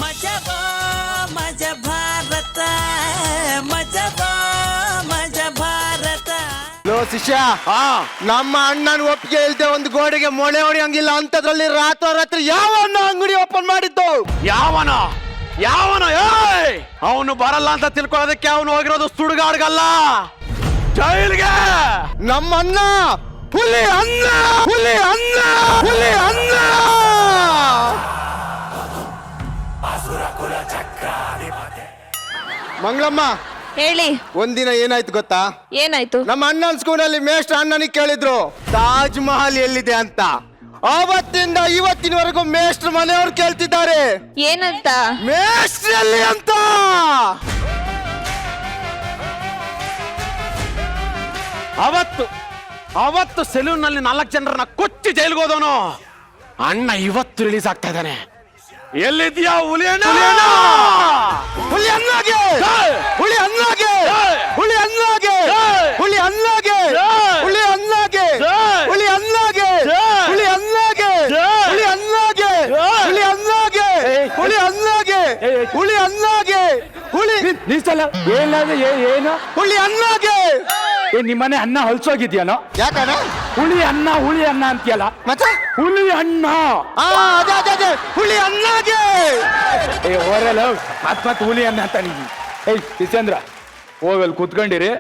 ಮಜಬೋ ಮಜ ಭಾರತ ಮಜಬೋ ಮಜ ಭಾರತ. ಲೋ ಶಿಷ್ಯ, ನಮ್ಮ ಅಣ್ಣನ ಒಪ್ಪಿಗೆ ಇಲ್ದೆ ಒಂದು ಗೋಡೆಗೆ ಮೊಳೆ ಹೊಡೆಯಂಗಿಲ್ಲ ಅಂತದ್ರಲ್ಲಿ ರಾತ್ರೋರಾತ್ರಿ ಯಾವನ್ನ ಅಂಗಡಿ ಓಪನ್ ಮಾಡಿದ್ದು? ಯಾವನ ಅವನು ಬರಲ್ಲ ಅಂತ ತಿಳ್ಕೊಳ್ಳೋದಕ್ಕೆ ಅವನು ಹೋಗಿರೋದು ಸುಡುಗಾಡ್ಗಲ್ಲ, ಜೈಲ್ಗೆ. ನಮ್ಮ ಅಣ್ಣ ಹುಲಿ ಅಣ್ಣ, ಹುಲಿ ಅಣ್ಣ, ಹುಲಿ ಅಣ್ಣ. ಮಂಗಳಮ್ಮ ಹೇಳಿ. ಒಂದಿನ ಏನಾಯ್ತು ಗೊತ್ತಾ? ಏನಾಯ್ತು? ನಮ್ಮ ಅಣ್ಣನ ಸ್ಕೂಲಲ್ಲಿ ಮೇಷ್ಟ್ರ ಅಣ್ಣನಿಗೆ ಕೇಳಿದ್ರು ತಾಜ್ ಮಹಲ್ ಎಲ್ಲಿದೆ ಅಂತ. ಆವತ್ತಿಂದ ಇವತ್ತಿನವರೆಗೂ ಮೇಷ್ಟ್ರ ಮನೆಯವ್ರು ಕೇಳ್ತಿದ್ದಾರೆ ಏನಂತ? ಮೇಷ್ಟ್ರಲ್ಲಿ ಅಂತ. ಅವತ್ತು ಸೆಲೂನ್ ನಲ್ಲಿ 4 ಜನರನ್ನ ಕೊಚ್ಚಿ ಜೈಲ್ಗೆ ಹೋದವನು ಅಣ್ಣ ಇವತ್ತು ರಿಲೀಸ್ ಆಗ್ತಾ ಇದ್ದಾನೆ. ಎಲ್ಲಿದ್ಯಾ ಹುಲಿ ಅಣ್ಣ? ಹುಲಿ ಅಣ್ಣಗೆ, ಹುಲಿ ಅಣ್ಣಗೆ, ಹುಲಿ ಅಣ್ಣಗೆ, ಹುಲಿ ಅಣ್ಣಗೆ, ಹುಲಿ ಅಣ್ಣಗೆ, ಹುಲಿ ಅಣ್ಣಗೆ, ಹುಲಿ ಅಣ್ಣಗೆ, ಹುಲಿ ಅಣ್ಣಗೆ, ಹುಲಿ ಅಣ್ಣಗೆ, ಹುಲಿ ಅಣ್ಣಗೆ, ಹುಲಿ ಅಣ್ಣಗೆ, ಹುಲಿ ಏನು ಹುಲಿ ಅಣ್ಣಗೆ. ನಿಮ್ಮನೆ ಅನ್ನ ಹೊಲ್ಸೋಗಿದ್ಯಾನೋ? ಯಾಕಣ್ಣ? ಹುಳಿ ಅನ್ನ ಅಂತೀಯಲ್ಲ, ಮತ್ತೆ ಹುಳಿ ಅನ್ನ. ಅದೇ ಹುಲಿ ಅಣ್ಣಗೆ. ಓರಲ್ಲ ಮತ್ ಹುಲಿ ಅನ್ನ ಅಂತ ನೀವು. ಕಿಶೇಂದ್ರ ಹೋಗಲ್ ಕೂತ್ಕೊಂಡಿರಿ.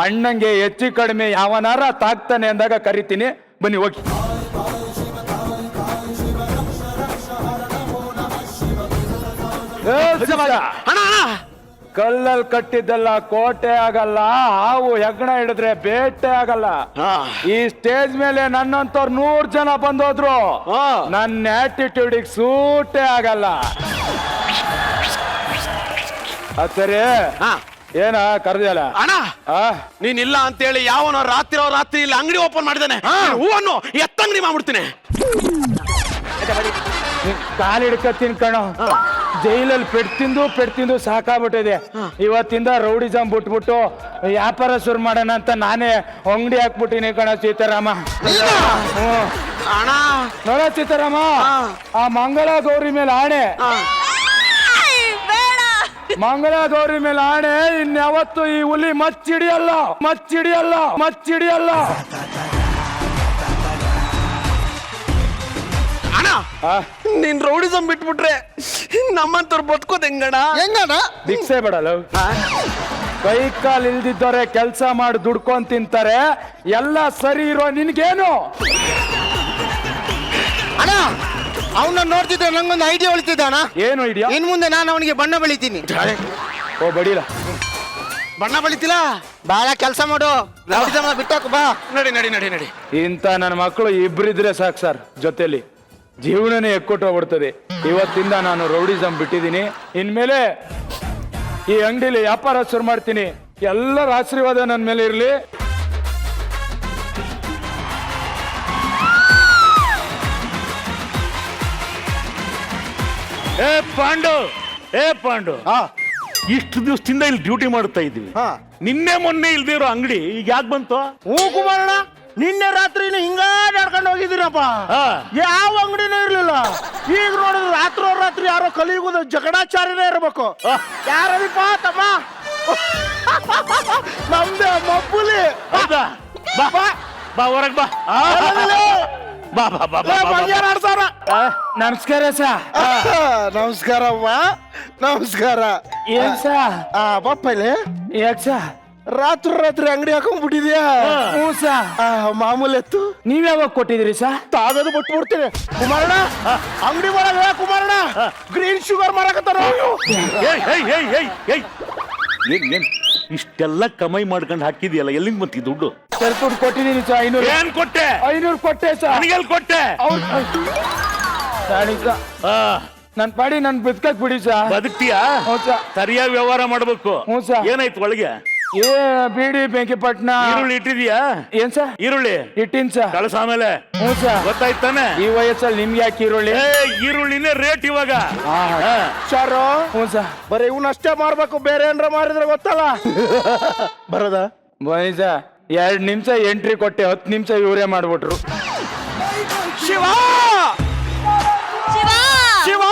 ಅಣ್ಣಂಗೆ ಹೆಚ್ಚು ಕಡಿಮೆ ಯಾವನಾರ ತಾಕ್ತಾನೆ ಅಂದಾಗ ಕರಿತೀನಿ, ಬನ್ನಿ ಹೋಗಿ. ಕಲ್ಲಲ್ಲಿ ಕಟ್ಟಿದ್ದಲ್ಲ ಕೋಟೆ ಆಗಲ್ಲ, ಹಾವು ಹೆಗ್ಗಣ ಹಿಡಿದ್ರೆ ಬೇಟೆ ಆಗಲ್ಲ. ಈ ಸ್ಟೇಜ್ ಮೇಲೆ ನನ್ನಂತವ್ರು 100 ಜನ ಬಂದೋದ್ರು, ನನ್ನ ಆಟಿಟ್ಯೂಡಿಗೆ ಸೂಟೇ ಆಗಲ್ಲ. ಅದ್ ಸರಿ, ಏನ ಕರೆದಿಯಲ್ಲ ಅಣ್ಣ? ನೀನಿಲ್ಲ ಅಂತೇಳಿ ಯಾವನೋ ರಾತ್ರಿ ಇಲ್ಲಿ ಅಂಗಡಿ ಓಪನ್ ಮಾಡಿದಾನೆ. ಹೂವನ್ನು ಎತ್ತಂಗಡಿ ಮಾಡ್ಬಿಡ್ತೀನಿ. ಕಾಲು ಹಿಡ್ಕತ್ತೀನಿ ಕಣೋ. ಜೈಲಲ್ಲಿ ಪೆಡ್ತಿಂದು ಸಾಕಾಗ್ಬಿಟ್ಟಿದೆ. ಇವತ್ತಿಂದ ರೌಡಿಸಂ ಬಿಟ್ಬಿಟ್ಟು ವ್ಯಾಪಾರ ಶುರು ಮಾಡೋಣ ಅಂತ ನಾನೇ ಅಂಗಡಿ ಹಾಕ್ಬಿಟ್ಟಿನಿ ಕಣ ಸೀತಾರಾಮ. ಅಣ್ಣ ನೋಡ ಸೀತಾರಾಮ, ಆ ಮಂಗಳ ಗೌರಿ ಮೇಲೆ ಆಣೆ, ಮಂಗಳ ಗೌರಿ ಮೇಲೆ ಆಣೆ, ಇನ್ಯಾವತ್ತು ಈ ಹುಲಿ ಮಚ್ಚಿಡಿಯಲ್ಲ. ಅಣ್ಣ, ನೀನ್ ರೌಡಿಸಂ ಬಿಟ್ಬಿಟ್ರೆ ನಮ್ಮಂತವ್ರು ಬದುಕೋದ್ ಹೆಂಗಣ? ಭಿಕ್ಷೆ ಬಿಡಲ್ಲ. ಕೈ ಕಾಲು ಇಲ್ದಿದ್ದವ್ರೆ ಕೆಲಸ ಮಾಡಿ ದುಡ್ಕೊಂಡ್ ತಿಂತಾರೆ. ಎಲ್ಲ ಸರಿ ಇರೋ ನಿನ್ಗೇನು? ಅಣ್ಣ, ಅವನ್ನ ನೋಡ್ತಿದ್ರೆ ನಂಗೊಂದು ಐಡಿಯಾ ಉಳಿತಿದ್ದ ಅಣ್ಣ. ಏನು ಐಡಿಯಾ? ಇನ್ ಮುಂದೆ ನಾನು ಅವನಿಗೆ ಬಣ್ಣ ಬೆಳಿತೀನಿ. ಓ ಬಡಿಲ, ಬಣ್ಣ ಬಳಿತಿಲ್ಲ, ಬಹಳ ಕೆಲಸ ಮಾಡು, ಬಿಟ್ಟಾಕು ಬಾ. ನಡಿ. ಇಂಥ ನನ್ನ ಮಕ್ಕಳು ಇಬ್ರಿದ್ರೆ ಸಾಕು ಸರ್, ಜೊತೆಲಿ ಜೀವನನೇ ಎಕ್ಕೊಟ್ಟೋಗ್ಬಿಡ್ತದೆ. ಇವತ್ತಿಂದ ನಾನು ರೌಡಿಸಂ ಬಿಟ್ಟಿದ್ದೀನಿ. ಇನ್ಮೇಲೆ ಈ ಅಂಗಡಿಲಿ ವ್ಯಾಪಾರ ಶುರು ಮಾಡ್ತೀನಿ. ಎಲ್ಲರ ಆಶೀರ್ವಾದ ನನ್ನ ಮೇಲೆ ಇರಲಿ. ಪಾಂಡು, ಇಷ್ಟು ದಿವಸದಿಂದ ಇಲ್ಲಿ ಡ್ಯೂಟಿ ಮಾಡ್ತಾ ಇದ್ವಿ. ನಿನ್ನೆ ಮೊನ್ನೆ ಇಲ್ದೇ ಇರೋ ಅಂಗಡಿ ಈಗ ಯಾಕೆ ಬಂತು? ಕುಮಾರಣ್ಣ, ನಿನ್ನೆ ರಾತ್ರಿ ಹಿಂಗಾಡ್ಕೊಂಡು ಹೋಗಿದ್ದೀರಪ್ಪ. ಯಾವ ಅಂಗಡಿನೂ ಇರ್ಲಿಲ್ಲ. ಈಗ ನೋಡಿದ್ರೆ ರಾತ್ರಿ ಯಾರೋ ಕಲಿಯುವುದು ಜಗಡಾಚಾರ್ಯನೇ ಇರ್ಬೇಕು. ಯಾರದಿಪ್ಪ ತಮ್ಮ? ನಮ್ದೇ ಮಬ್ಬುಲಿ. ಬಾ ಹೊರಗ್ ಬಾ. ನಮಸ್ಕಾರ ಸರ್. ನಮಸ್ಕಾರವ್ವ, ನಮಸ್ಕಾರ. ಏನ್ ಸಾ ಬಪ್ಪಲೆ ಯಾಕೆ ಸಾ ರಾತ್ರಿ ಅಂಗಡಿ ಹಾಕೊಂಡ್ಬಿಟ್ಟಿದ್ಯಾ? ಹ್ಞೂ ಸಾ. ಮಾಮೂಲಿ ಎತ್ತು. ನೀವ್ ಯಾವಾಗ ಕೊಟ್ಟಿದ್ರಿ ಸಾ? ತಾಗದು ಬಿಟ್ಬಿಡ್ತೀನಿ. ಕುಮಾರಣ್ಣ, ಅಂಗಡಿ ಒಳಗೆ ಕುಮಾರಣ್ಣ ಗ್ರೀನ್ ಶುಗರ್ ಮಾರಕತ್ತಾರ. ಏನ್ ಇಷ್ಟೆಲ್ಲ ಕಮೈ ಮಾಡ್ಕೊಂಡು ಹಾಕಿದ್ಯಲ್ಲ, ಎಲ್ಲಿಂದ ಬಂತಿ ದುಡ್ಡು? ದುಡ್ಡು ಕೊಟ್ಟಿದ್ದೀನಿ ಸಾ. 500. ಏನ್ ಕೊಟ್ಟೆ? 500 ಕೊಟ್ಟೆ ಸಾ. ನನಗೆಲ್ಲಿ ಕೊಟ್ಟೆ? ನನ್ ಪಾಡಿ ನನ್ ಬದುಕಕ್ ಬಿಡಿ ಸಾ. ಬದುಕ್ತೀಯಾ? ಸರಿಯಾಗಿ ವ್ಯವಹಾರ ಮಾಡ್ಬೇಕು. ಏನಾಯ್ತು ಒಳಗೆ? ಬೀಡಿ ಬೆಂಕಿ ಪಟ್ನ ಈರುಳ್ಳಿ ಇಟ್ಟಿದ್ಯಾ? ಏನ್ ಸಾ? ಈರುಳ್ಳಿ ಇಟ್ಟಿನ್ ಸಾ. ಕಳಸ ಆಮೇಲೆ ಗೊತ್ತಾಯ್ತಾನೆ? ಈ ವಯಸ್ಸಲ್ಲಿ ನಿಮ್ಗೆ ಯಾಕೆ ಈರುಳ್ಳಿ? ಈರುಳ್ಳಿನೇ ರೇಟ್ ಇವಾಗ. ಚಾರೋ ಹ್ಞೂ ಸಾ. ಬರೀ ಇವನಷ್ಟೇ ಮಾರ್ಬೇಕು, ಬೇರೆ ಏನ್ರ ಮಾರಿದ್ರೆ ಗೊತ್ತಲ್ಲ. ಬರದ ಬೈಸ 2 ನಿಮಿಷ ಎಂಟ್ರಿ ಕೊಟ್ಟೆ, 10 ನಿಮಿಷ ಇವರೇ ಮಾಡ್ಬಿಟ್ರು. ಶಿವ ಶಿವ ಶಿವ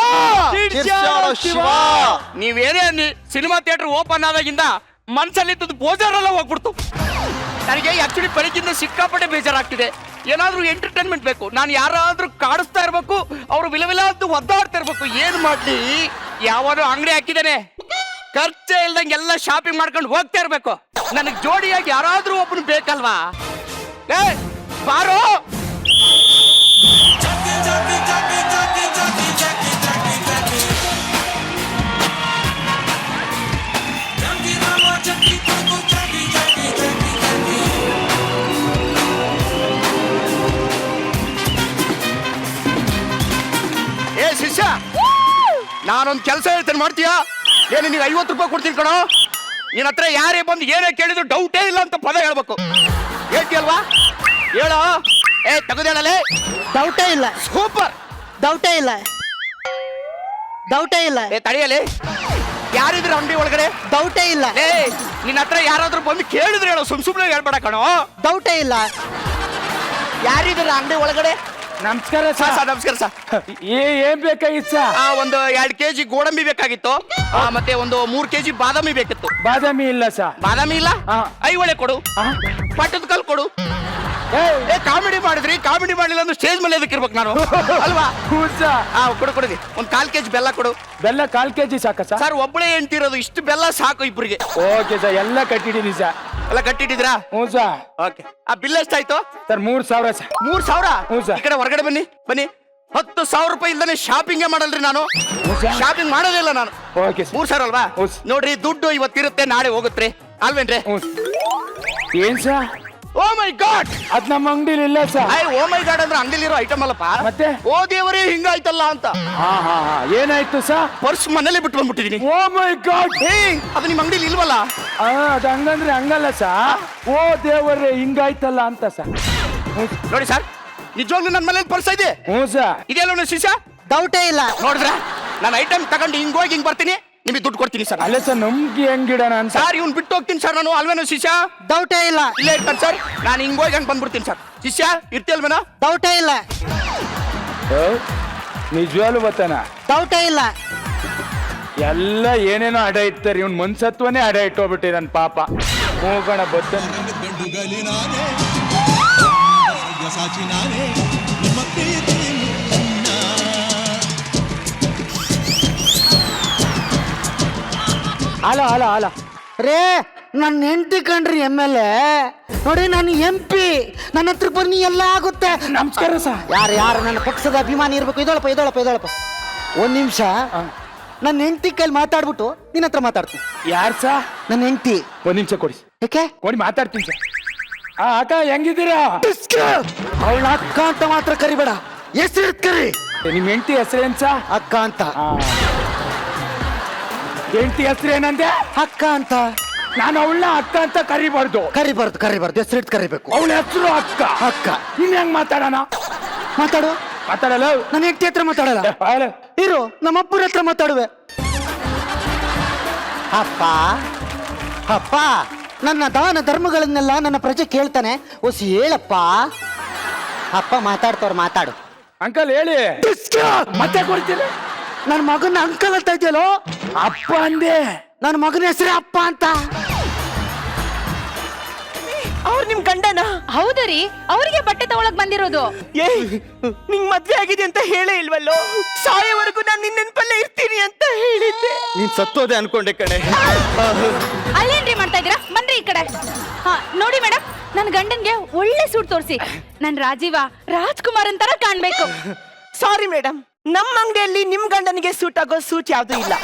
ನೀವೇನೇ ಸಿನಿಮಾ ಥಿಯೇಟರ್ ಓಪನ್ ಆದಾಗಿಂದ ಮನ್ಸಲ್ಲಿದ್ದದ್ದು ಬೋಜಾರೆಲ್ಲ ಹೋಗ್ಬಿಡ್ತು. ನನಗೆ ಆಕ್ಚುಲಿ ಬೆಳಗಿಂದ ಸಿಕ್ಕಾಪಟ್ಟೆ ಬೇಜಾರಾಗ್ತಿದೆ. ಏನಾದ್ರೂ ಎಂಟರ್ಟೈನ್ಮೆಂಟ್ ಬೇಕು. ನಾನು ಯಾರಾದ್ರೂ ಕಾಡಿಸ್ತಾ ಇರ್ಬೇಕು, ಅವ್ರು ವಿಲವಿಲ ಅಂತ ಒದ್ದಾಡ್ತಾ ಇರ್ಬೇಕು. ಏನ್ ಮಾಡ್ಲಿ? ಯಾವಾದ್ರು ಅಂಗಡಿ ಹಾಕಿದ್ದೇನೆ, ಖರ್ಚೆ ಇಲ್ದಂಗೆ ಎಲ್ಲ ಶಾಪಿಂಗ್ ಮಾಡ್ಕೊಂಡು ಹೋಗ್ತಾ ಇರ್ಬೇಕು. ನನಗೆ ಜೋಡಿಯಾಗಿ ಯಾರಾದ್ರೂ ಒಬ್ಬನು ಬೇಕಲ್ವಾ? ಏ ಬಾರೋ. ಏ ಶಿಷ್ಯ, ನಾನೊಂದು ಕೆಲಸ ಹೇಳ್ತೇನೆ, ಮಾಡ್ತೀಯಾ? ಏನು ನೀವು 50 ರೂಪಾಯಿ ಕೊಡ್ತೀನಿ ಕಣೋ. ನಿನ್ನ ಹತ್ರ ಯಾರೇ ಬಂದು ಏನೇ ಕೇಳಿದ್ರು ಡೌಟೇ ಇಲ್ಲ ಅಂತ ಪದ ಹೇಳ್ಬೇಕು. ಹೇಳ್ತೀಯಲ್ವಾ? ಹೇಳೋ. ಏ ತೆಗೆದೇಳಲೇ. ಡೌಟೇ ಇಲ್ಲ, ಸೂಪರ್. ಡೌಟೇ ಇಲ್ಲ, ಡೌಟೇ ಇಲ್ಲ, ಏ ತಡೆಯಲೇ. ಯಾರಿದ್ರು ಅಂಗಡಿ ಒಳಗಡೆ? ಡೌಟೇ ಇಲ್ಲ, ಏ ನಿನ್ನ ಹತ್ರ ಯಾರಾದ್ರೂ ಬಂದು ಕೇಳಿದ್ರೆ ಹೇಳೋ, ಸುಮ್ನೆ ಹೇಳ್ಬೇಡ ಕಣೋ. ಡೌಟೇ ಇಲ್ಲ. ಯಾರಿದ್ರು ಅಂಗಡಿ ಒಳಗಡೆ? ನಮಸ್ಕಾರ ಸರ್ ಸರ್. ನಮಸ್ಕಾರ ಸರ್. ಏನ್ ಬೇಕಾಗಿತ್ತು ಸರ್? ಒಂದು 2 ಕೆಜಿ ಗೋಡಂಬಿ ಬೇಕಾಗಿತ್ತು, ಮತ್ತೆ ಒಂದು 3 ಕೆಜಿ ಬಾದಾಮಿ ಬೇಕಿತ್ತು. ಬಾದಾಮಿ ಇಲ್ಲ ಸರ್. ಬಾದಾಮಿ ಇಲ್ಲ? ಹಾ. ಐಹೊಳೆ ಕೊಡು. ಪಟ್ಟದ ಕಲ್ ಕೊಡು. ಏ ಕಾಮಿಡಿ ಮಾಡಿದ್ರಿ, ಕಾಮಿಡಿ ಮಾಡಲಿಲ್ಲ ಅಂದ್ರೆ ಸ್ಟೇಜ್ ಮೇಲೆ ಎದಕ್ಕೆ ಇರ್ಬೇಕು ನಾನು ಅಲ್ವಾ? ಕೊಡು ಕೊಡಿ. ಒಂದು 1/4 ಕೆಜಿ ಬೆಲ್ಲ ಕೊಡು. ಬೆಲ್ಲ 1/4 ಕೆಜಿ ಸಾಕ ಸರ್? ಸರ್ ಒಬ್ಬಳೇ ಎಂಟಿರೋದು, ಇಷ್ಟು ಬೆಲ್ಲ ಸಾಕು ಇಬ್ಬರಿಗೆ. ಓಕೆ ಸರ್, ಎಲ್ಲ ಕಟ್ಟಿದ್ದೀನಿ ಸರ್. ಎಲ್ಲ ಕಟ್ಟಿಟ್ಟಿದ್ರಾ? ಹ್ಞೂ ಸರ್. ಓಕೆ. ಆ ಬಿಲ್ ಎಷ್ಟಾಯ್ತು? Sir 3,000 sir. 3,000? ಹ್ಞೂ ಸರ್. ಈ ಕಡೆ ಹೊರಗಡೆ ಬನ್ನಿ ಬನ್ನಿ. 10,000 ರೂಪಾಯಿ ಇಲ್ದಾನೆ ಶಾಪಿಂಗೇ ಮಾಡಲ್ರಿ ನಾನು. ಶಾಪಿಂಗ್ ಮಾಡೋದಿಲ್ಲ ನಾನು. Okay sir. 3,000 ಅಲ್ವಾ? ಹ್ಞೂ. ನೋಡ್ರಿ, ದುಡ್ಡು ಇವತ್ತಿರುತ್ತೆ, ನಾಳೆ ಹೋಗುತ್ತೆ ಅಲ್ವೇನ್ರಿ? ಹ್ಞೂ. ಏನ್ ಸರ್? ಓ ಮೈ ಗಾಡ್, ಅದ್ ನಮ್ಮ ಅಂಗಡಿಲಿ ಇಲ್ಲ ಸರ್. ಓ ಮೈ ಗಾಡ್ ಅಂದ್ರೆ ಅಂಗಡಿಲಿರೋ ಐಟಮ್ ಅಲ್ಲಪ್ಪ. ಮತ್ತೆ? ಓ ದೇವರೇ, ಹಿಂಗಾಯ್ತಲ್ಲ ಅಂತ. ಹಾ ಹಾ ಹಾ, ಏನಾಯ್ತು ಸರ್? ಪರ್ಸ್ ಮನೇಲಿ ಬಿಟ್ಟು ಬಂದ್ಬಿಟ್ಟಿದೀನಿ. ಓ ಮೈ ಗಾಡ್. ಅದು ನಿಮ್ಮ ಅಂಗಡಿಲಿ ಇಲ್ವಲ್ಲ? ಅದ್ ಹಂಗಂದ್ರೆ ಹಂಗಲ್ಲ ಸರ್. ಓ ದೇವರೇ, ಹಿಂಗಾಯ್ತಲ್ಲ ಅಂತ ಸರ್. ನೋಡಿ ಸರ್, ನಿಜವಾಗ್ಲೂ ನನ್ನ ಮನೇಲಿ ಪರ್ಸ್ ಇದೆ. ಹ್ಞೂ ಸರ್. ಇದೆಲ್ಲ ಶಿಷ್ಯ? ಡೌಟೇ ಇಲ್ಲ. ನೋಡಿದ್ರ, ನಾನು ಐಟಮ್ ತಗೊಂಡು ಹಿಂಗೋಗಿ ಹಿಂಗ್ ಬರ್ತೀನಿ, ನಿಮಗೆ ದುಡ್ಡು ಕೊಡ್ತೀನಿ ಸರ್. ಅಲ್ಲ ಸರ್, ನಮ್ಗೆ ಹೆಂಗಿಡಣ ಅಂತ. ಸರ್ ಇವ್ನು ಬಿಟ್ಟು ಹೋಗ್ತೀನಿ ಸರ್ ನಾನು, ಅಲ್ವೇನೋ ಶಿಷ್ಯ? ಡೌಟೇ ಇಲ್ಲ. ಇಲ್ಲೇ ಇರ್ತಾನೆ ಸರ್, ನಾನು ಹಿಂಗೋಗಿ ಹಂಗೆ ಬಂದ್ಬಿಡ್ತೀನಿ ಸರ್. ಶಿಷ್ಯ ಇರ್ತಿಯಲ್ವೇನೋ? ಡೌಟೇ ಇಲ್ಲ, ನಿಜವಾಗ್ಲೂ ಬತ್ತಾನ? ಡೌಟೇ ಇಲ್ಲ. ಎಲ್ಲ ಏನೇನೋ ಅಡ ಇರ್ತಾರೆ, ಇವ್ನ ಮನ್ಸತ್ವನೇ ಅಡ ಇಟ್ಟೋಗ್ಬಿಟ್ಟಿದ್ದಾನೆ ಪಾಪ. ಹೋಗೋಣ ಬತ್ತನ. ಅಲ ಅಲ ಅಲ ರೇ, ನನ್ನ ಹೆಂಡತಿ ಕಣ್ರಿ MLA. ನೋಡಿ, ನಾನು MP. ನನ್ನ ಹತ್ರ ಬನ್ನಿ, ಎಲ್ಲ ಆಗುತ್ತೆ. ನಮಸ್ಕಾರ ಸರ್. ಯಾರು ನನ್ನ ಪಕ್ಷದ ಅಭಿಮಾನಿ ಇರ್ಬೇಕು. ಇದೊಳಪ್ಪ. 1 ನಿಮಿಷ ನನ್ನ ಹೆಂಡತಿ ಕೈಲಿ ಮಾತಾಡ್ಬಿಟ್ಟು ನಿನ್ನ ಹತ್ರ ಮಾತಾಡ್ತೀನಿ. ಯಾರು ಸರ್? ನನ್ನ ಹೆಂಡತಿ. 1 ನಿಮಿಷ ಕೊಡಿ. ಯಾಕೆ? ಕೊಡಿ, ಮಾತಾಡ್ತೀನಿ ಸರ್. ಅಕ್ಕ ಹೆಂಗಿದ್ದೀರಾ? ಅವಳ ಅಕ್ಕ ಅಂತ ಮಾತ್ರ ಕರಿಬೇಡ, ಹೆಸರು ಕರಿ. ನಿಮ್ ಹೆಂಡತಿ ಹೆಸರೇನ್ ಸರ್? ಅಕ್ಕ ಅಂತ. ಹೆಂಡತಿ ಹೆಸರೇನಂದೆ? ಅಕ್ಕ ಅಂತ. ನಾನು ಅವಳನ್ನ ಅಕ್ಕ ಅಂತ ಕರಿಬಾರ್ದು. ಕರಿಬಾರ್ದು, ಹೆಸರು ಕರಿಬೇಕು. ಅವಳ ಹೆಸರು ಅಕ್ಕ. ಇನ್ ಹೆಂಗ್ ಮಾತಾಡೋಣ? ಮಾತಾಡಲ್ಲ. ನನ್ನ ಹೆಂಡತಿ ಹತ್ರ ಮಾತಾಡಲ್ಲ. ಇರು, ನಮ್ಮಪ್ಪನ ಹತ್ರ ಮಾತಾಡುವೆ. ಅಪ್ಪ, ನನ್ನ ದಾನ ಧರ್ಮಗಳನ್ನೆಲ್ಲ ನನ್ನ ಪ್ರಜೆ ಕೇಳ್ತಾನೆ. ಒಸಿ ಹೇಳಪ್ಪ. ಅಪ್ಪ ಮಾತಾಡು. ಅಂಕಲ್ ಹೇಳಿ. ಮತ್ತೆ ಕೊಡ್ತೀನಿ. ನನ್ನ ಮಗನ ಅಂಕಲ್ ಅಂತ ಇದೆಯಲ್ಲೋ? ಅಪ್ಪ ಅಂದೆ. ನನ್ನ ಮಗನ ಹೆಸರೇ ಅಪ್ಪ ಅಂತ. ಅವ್ರು ನಿಮ್ ಗಂಡನ? ಹೌದು ರೀ, ಅವರಿಗೆ ಬಟ್ಟೆ ತಗೊಳಕ್ ಬಂದಿರೋದು. ನಿಂಗ್ ಮದ್ವೆ ಆಗಿದೆ ಅಂತ ಹೇಳೇ ಇಲ್ವಲ್ಲೋ? ಸಾಯೋವರೆಗೂ ನಾನು ನಿನ್ನ ನೆನಪಲ್ಲೇ ಇರ್ತೀನಿ ಅಂತ ಹೇಳಿದ್ದೆ. ನೀನ್ ಸತ್ತೋದೆ ಅನ್ಕೊಂಡೆ ಕಣೆ. ಅಲ್ಲೇನ್ರಿ ಮಾಡ್ತಾ ಇದೀರಾ? ಬನ್ರಿ ಈ ಕಡೆ. ನೋಡಿ ಮೇಡಮ್, ನನ್ ಗಂಡನ್ಗೆ ಒಳ್ಳೆ ಸೂಟ್ ತೋರಿಸಿ. ನನ್ ರಾಜ್ಕುಮಾರ್ ಅಂತರ ಕಾಣ್ಬೇಕು. ಸಾರಿ ಮೇಡಮ್, ನಮ್ಮ ಅಂಗಡಿಯಲ್ಲಿ ನಿಮ್ ಗಂಡನಿಗೆ ಸೂಟ್ ಆಗೋ ಸೂಟ್ ಯಾವ್ದು ಇಲ್ಲ.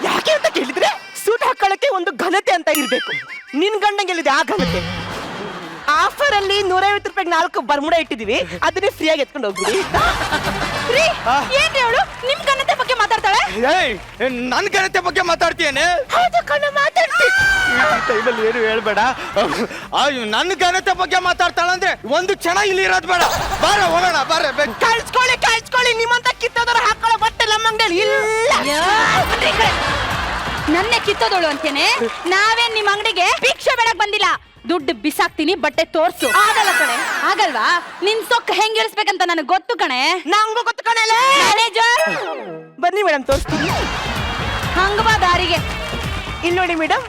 ಯಾಕೆ ಅಂತ ಕೇಳಿದ್ರೆ, ಸೂಟ್ ಹಾಕೊಳ್ಳಕ್ಕೆ ಒಂದು ಘನತೆ ಅಂತ ಇರ್ಬೇಕು. ನಿನ್ ಗಂಡಂಗೆಲ್ಲಿದೆ ಆ ಘನತೆ? ಆಫರ್ ಅಲ್ಲಿ 150 ರೂಪಾಯಿಗೆ 4 ಬರ್ಮುಡ ಇಟ್ಟಿದೀವಿ, ಅದನ್ನೇ ಫ್ರೀಯಾಗಿ ಎತ್ಕೊಂಡು ಹೋಗ್ಬಿಡಿ. ಏನ್ರಿ ಅವಳು ನಿಮ್ ಘನತೆ ಬಗ್ಗೆ ಮಾತಾಡ್ತಾಳೆ? ನನ್ ಘನತೆ ಬಗ್ಗೆ ಮಾತಾಡ್ತೀಯೇನೆ? ಹೌದು ಕಣ, ಮಾತಾಡ್ತೀನಿ. ಟೈಮಲ್ಲಿ ಏನು ಹೇಳ್ಬೇಡ. ನನ್ನ ಘನತೆ ಬಗ್ಗೆ ಮಾತಾಡ್ತಾಳಂದ್ರೆ ಒಂದು ಕ್ಷಣ ಇಲ್ಲಿ ಇರೋದ್ ಬೇಡ. ಬಾರ ಹೋಗೋಣ, ಬಾರ. ಕಳ್ಸ್ಕೊಳ್ಳಿ. ನಿಮ್ಮಂತ ಕಿತ್ತೋದರ ಹಾಕೊಳ್ಳೋ ಬಟ್ಟೆ ನಮ್ಮ ಅಂಗಡಿಯಲ್ಲಿ ಇಲ್ಲ. ನನ್ನೆ ಕಿತ್ತೋದೋಳು ಅಂತೇನೆ? ನಾವೇನ್ ನಿಮ್ ಅಂಗಡಿಗೆ ಭಿಕ್ಷೆ ಬೇಡಕ್ ಬಂದಿಲ್ಲ. ದುಡ್ಡು ಬಿಸಾಕ್ತೀನಿ, ಬಟ್ಟೆ ತೋರ್ಸು. ಆಗಲ್ಲ ಕಣೆ, ಆಗಲ್ವಾ? ನಿನ್ ಸೊಕ್ಕ ಹೆಂಗ್ ಇಳಿಸ್ಬೇಕಂತ ನನಗೆ ಗೊತ್ತು ಕಣೆ. ನಂಗೂ ಗೊತ್ತು ಕಣಲೆ. ಮ್ಯಾನೇಜರ್ ಬನ್ನಿ ಮೇಡಮ್, ತೋರಿಸ್ತೀನಿ. ಹಂಗ ಬಾ ದಾರಿಗೆ. ಇಲ್ಲಿ ನೋಡಿ ಮೇಡಮ್,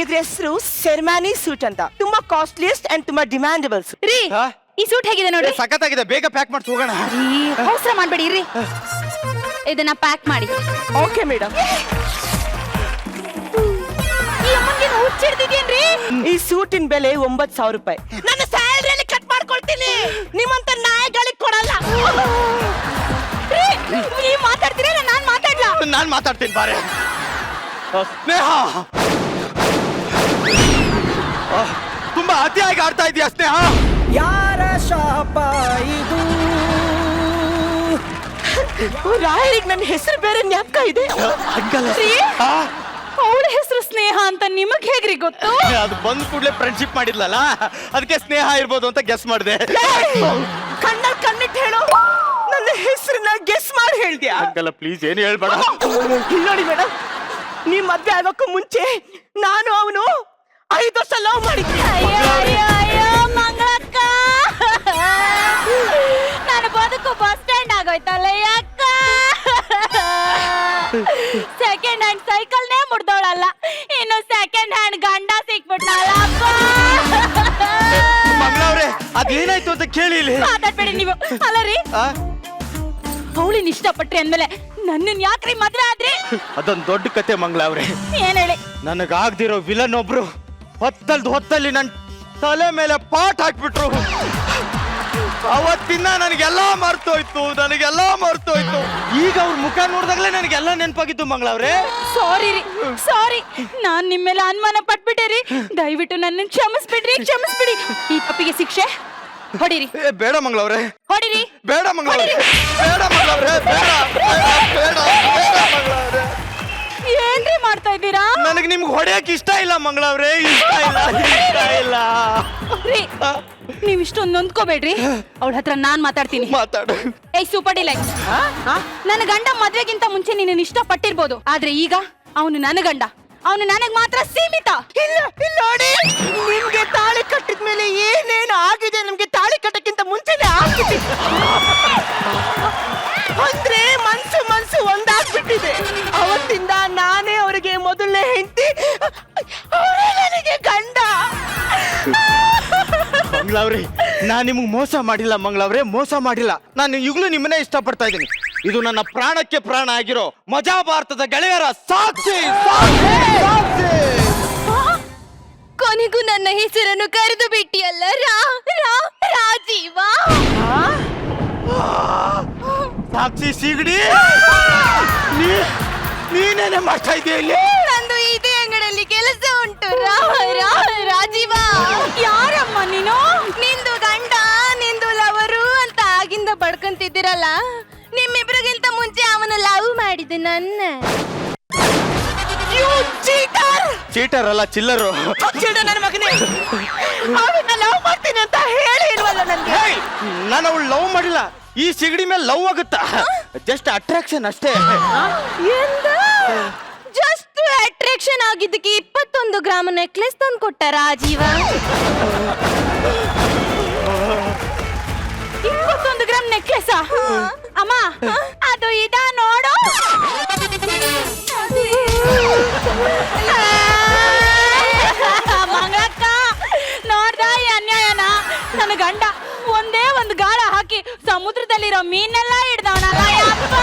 ಇದ್ರ ಹೆಸರು ಶೆರ್ಮಾನಿ ಸೂಟ್ ಅಂತ. ತುಂಬಾ ಕಾಸ್ಟ್ಲಿಯಸ್ಟ್ ಅಂಡ್ ತುಂಬಾ ಡಿಮ್ಯಾಂಡಬಲ್. ರೀ, ಈ ಸೂಟ್ ಹೇಗಿದೆ ನೋಡಿ. ಸಖತ್ತಾಗಿದೆ, ಬೇಗ ಪ್ಯಾಕ್ ಮಾಡಿ ಹೋಗೋಣ. ಅವಸರ ಮಾಡ್ಬೇಡಿ ಇರ್ರಿ. ಇದನ್ನ ಪ್ಯಾಕ್ ಮಾಡಿ. Okay madam. ಈ ಅಮ್ಮನ್ಗೆ ಹುಚ್ಚಿಡ್ತಿದ್ಯೇನ್ರಿ? ಈ ಸೂಟಿನ ಬೆಲೆ 9,000 ರೂಪಾಯಿ. ನನ್ನ ಸ್ಯಾಲರಿಯಲ್ಲಿ ಕಟ್ ಮಾಡ್ಕೊಳ್ತೀನಿ. ನಿಮ್ಮಂತ ನಾಯಿಗಳಿಗೆ ಕೊಡಲ್ಲ. ನೀವ್ ಮಾತಾಡ್ತೀರಾ, ನಾನ್ ಮಾತಾಡ್ಲಾ? ನಾನ್ ಮಾತಾಡ್ತೀನಿ ಬಾರೆ. ಸ್ನೇಹ, ತುಂಬಾ ಅತಿಯಾಗಿ ಆಡ್ತಾ ಇದೀಯ ಸ್ನೇಹ. ಯಾರ ಶಾಪ ಇದು? ರಾಯರಿಗೆ ನನ್ನ ಹೆಸರು ಬೇರೆ ಜ್ಞಾಪಕ ಇದೆ. ಅವಳ ಹೆಸರು ಸ್ನೇಹ ಅಂತ ನಿಮಗ್ ಹೇಗ್ರಿ ಗೊತ್ತು? ಅದು ಬಂದ್ ಕೂಡ್ಲೆ ಫ್ರೆಂಡ್ಶಿಪ್ ಮಾಡಿದ್ಲಲ್ಲ, ಅದಕ್ಕೆ ಸ್ನೇಹ ಇರ್ಬೋದು ಅಂತ ಗೆಸ್ ಮಾಡಿದೆ. ಕಣ್ಣಲ್ಲಿ ಕಣ್ಣಿಟ್ಟು ಹೇಳು, ನನ್ನ ಹೆಸರನ್ನ ಗೆಸ್ ಮಾಡಿ ಹೇಳ್ದ್ಯಾ? ಹಂಗಲ್ಲ ಪ್ಲೀಸ್, ಏನು ಹೇಳ್ಬೇಡ. ಇಲ್ಲಿ ನೋಡಿ ಮೇಡಮ್, ನೀವ್ ಮದ್ವೆ ಆಗೋಕ್ಕೂ ಮುಂಚೆ ನಾನು ಅವನು 5 ವರ್ಷ ಲವ್ ಮಾಡಿದ್ವಿ. ಅಯ್ಯೋ ಮಂಗಳಕ್ಕ, ನಾನು ಬದುಕು ಬಸ್ ಸ್ಟ್ಯಾಂಡ್ ಆಗೋಯ್ತಲ್ಲ ಅಕ್ಕ. ಸೆಕೆಂಡ್ ಹ್ಯಾಂಡ್ ಸೈಕಲ್ನೇ ಮುಡ್ದವಳಲ್ಲ, ಇನ್ನು ಸೆಕೆಂಡ್ ಹ್ಯಾಂಡ್ ಗಂಡ ಸಿಕ್ಬಿಟ್ನಲ್ಲ ಅಪ್ಪ. ಮಂಗಳವ್ರೆ, ಅದೇನಾಯ್ತು ಅಂತ ಕೇಳಿ ಇಲ್ಲಿ. ಮಾತಾಡ್ಬೇಡಿ ನೀವು. ಅಲ್ಲ ರೀ, ಅವಳಿನ ಇಷ್ಟಪಟ್ರಿ ಅಂದ್ಮೇಲೆ ನನ್ನನ್ ಯಾಕ್ರಿ ಮದ್ವೆ ಆದ್ರಿ? ಅದೊಂದ್ ದೊಡ್ಡ ಕತೆ ಮಂಗಳವ್ರೆ. ಏನ್ ಹೇಳಿ? ನನಗಾಗ್ದಿರೋ ವಿಲನ್ ಒಬ್ರು ಹೊತ್ತಲ್ಲಿ ನನ್ ತಲೆ ಮೇಲೆ ಪಾಟ್ ಹಾಕ್ಬಿಟ್ರು. ಅವತ್ತಿನ ನನಗೆಲ್ಲ ಮರ್ತೋಯ್ತು. ಈಗ ಅವ್ರ ಮುಖ ನೋಡಿದಾಗಲೇ ನನಗೆಲ್ಲ ನೆನಪಾಗಿತ್ತು ಮಂಗಳವ್ರೆ. ಸಾರಿ ರೀ, ಸಾರಿ. ನಾನ್ ನಿಮ್ಮ ಮೇಲೆ ಅನುಮಾನ ಪಟ್ಬಿಟ್ಟೆ ರೀ. ದಯವಿಟ್ಟು ನನ್ನ ಕ್ಷಮಿಸ್ಬಿಡ್ರಿ, ಕ್ಷಮಿಸ್ಬಿಡಿ. ಈ ತಪ್ಪಿಗೆ ಶಿಕ್ಷೆ ಹೊಡಿರಿ. ಬೇಡ ಮಂಗಳವ್ರೆ, ಹೊಡಿರಿ. ಬೇಡ ಮಂಗಳವ್ರೆ, ಬೇಡ ಮಂಗಳವ್ರೆ, ಬೇಡ ಬೇಡ ಮಂಗಳವ್ರೆ. ಏನ್ರಿ ಮಾಡ್ತಾ ಇದ್ದೀರಾ? ನನಗೆ ನಿಮ್ಗೆ ಹೊಡೆಯಕ್ ಇಷ್ಟ ಇಲ್ಲ ಮಂಗಳವ್ರೆ, ಇಷ್ಟ ಇಲ್ಲ. ರೀ, ನೀವ್ ಇಷ್ಟೊಂದು ನೊಂದ್ಕೋಬೇಡ್ರಿ. ಅವಳ ಹತ್ರ ನಾನ್ ಮಾತಾಡ್ತೀನಿ. ಮಾತಾಡು. ಏಯ್ ಸೂಪರ್ ಡಿಲೈಟ್, ನನ್ನ ಗಂಡ ಮದ್ವೆಗಿಂತ ಮುಂಚೆ ನಿನ್ನ ಇಷ್ಟ ಪಟ್ಟಿರ್ಬೋದು, ಆದ್ರೆ ಈಗ ಅವನು ನನ್ನ ಗಂಡ, ಅವನು ನನಗ್ ಮಾತ್ರ ಸೀಮಿತ. ಇಲ್ಲ ನೋಡಿ, ನಿಮ್ಗೆ ತಾಳಿ ಕಟ್ಟಿದ್ಮೇಲೆ ಏನೇನು ಆಗಿದೆ ನಮ್ಗೆ ತಾಳಿ ಕಟ್ಟಕ್ಕಿಂತ ಮುಂಚೆನೆ ಆಗಿದೆ. ಅಂದ್ರೆ ಮನ್ಸು ಒಂದಾಗ್ಬಿಟ್ಟಿದೆ. ಅವತ್ತಿಂದ ನಾನೇ ಅವರಿಗೆ ಮೊದಲನೇ ಹೆಂಡತಿ, ಅವರೇ ನನಗೆ ಗಂಡ. ಮಂಗಳವ್ರೆ, ನಾನ್ ನಿಮ್ಗೆ ಮೋಸ ಮಾಡಿಲ್ಲ ಮಂಗಳವ್ರೆ, ಮೋಸ ಮಾಡಿಲ್ಲ. ನಾನು ಈಗಲೂ ನಿಮ್ಮನ್ನೇ ಇಷ್ಟಪಡ್ತಾ ಇದ್ದೀನಿ. ಇದು ನನ್ನ ಪ್ರಾಣಕ್ಕೆ ಪ್ರಾಣ ಆಗಿರೋ ಮಜಾ ಭಾರತದ ಗೆಳೆಯರ ಸಾಕ್ಷಿ. ಕೊನೆಗೂ ನನ್ನ ಹೆಸರನ್ನು ಕರೆದು ಬಿಟ್ಟಿಯಲ್ಲ ರಾಜೀವ. ಸಾಕ್ಷಿ ಸಿಗಡಿ, ನೀನೇನೆ ಮಾಡ್ತಾ ಇದೆಯಾ ಇಲ್ಲಿ? ನಂದು ಇದೇ ಅಂಗಡಿಯಲ್ಲಿ ಕೆಲಸ ಉಂಟು. ರಾಜೀವ, ಯಾರಮ್ಮ ನೀನು? ನಿಂದು ಗಂಡ, ನಿಂದು ಲವರು ಅಂತ ಆಗಿಂದ ಬಡ್ಕೊಂತಿದ್ದೀರಲ್ಲ, ನಿಮ್ಮಿಬ್ರಿಗಿಂತ ಮುಂಚೆ ಅವನು ಲವ್ ಮಾಡಿದ್ದು ನನ್ನ. ಚೀಟರ್ ಅಲ್ಲ, ಚಿಲ್ಲರು. ನನ್ನ ಮಗನೇ, ಅವನ್ನ ಲವ್ ಮಾಡ್ತೀನಿ ಅಂತ ಹೇಳಿ ಇಲ್ವಲ್ಲ ನನ್ಗೆ. ನಾನು ಅವಳು ಲವ್ ಮಾಡಿಲ್ಲ. ಈ ಸಿಗಡಿ ಮೇಲೆ ಲವ್ ಆಗುತ್ತಾ? ಜಸ್ಟ್ ಅಟ್ರಾಕ್ಷನ್ ಅಷ್ಟೇ. ಜಸ್ಟ್ ಅಟ್ರಾಕ್ಷನ್ ಆಗಿದ್ದಕ್ಕೆ 21 ಗ್ರಾಮ್ ನೆಕ್ಲೆಸ್ ತಂದು ಕೊಟ್ಟ ರಾಜೀವ. 21 ಗ್ರಾಮ್ ನೆಕ್ಲೆಸ್ ಅಮ್ಮ, ಅದು ಇದ ನೋಡು. ಮಂಗಳಕ್ಕ, ನೋಡ್ದ ಈ ಅನ್ಯಾಯನ? ನನ್ನ ಗಂಡ ಒಂದೇ ಒಂದು ಗಾಳ ಹಾಕಿ ಸಮುದ್ರದಲ್ಲಿರೋ ಮೀನೆಲ್ಲ ಹಿಡ್ದವನಲ್ಲ ಯಪ್ಪ.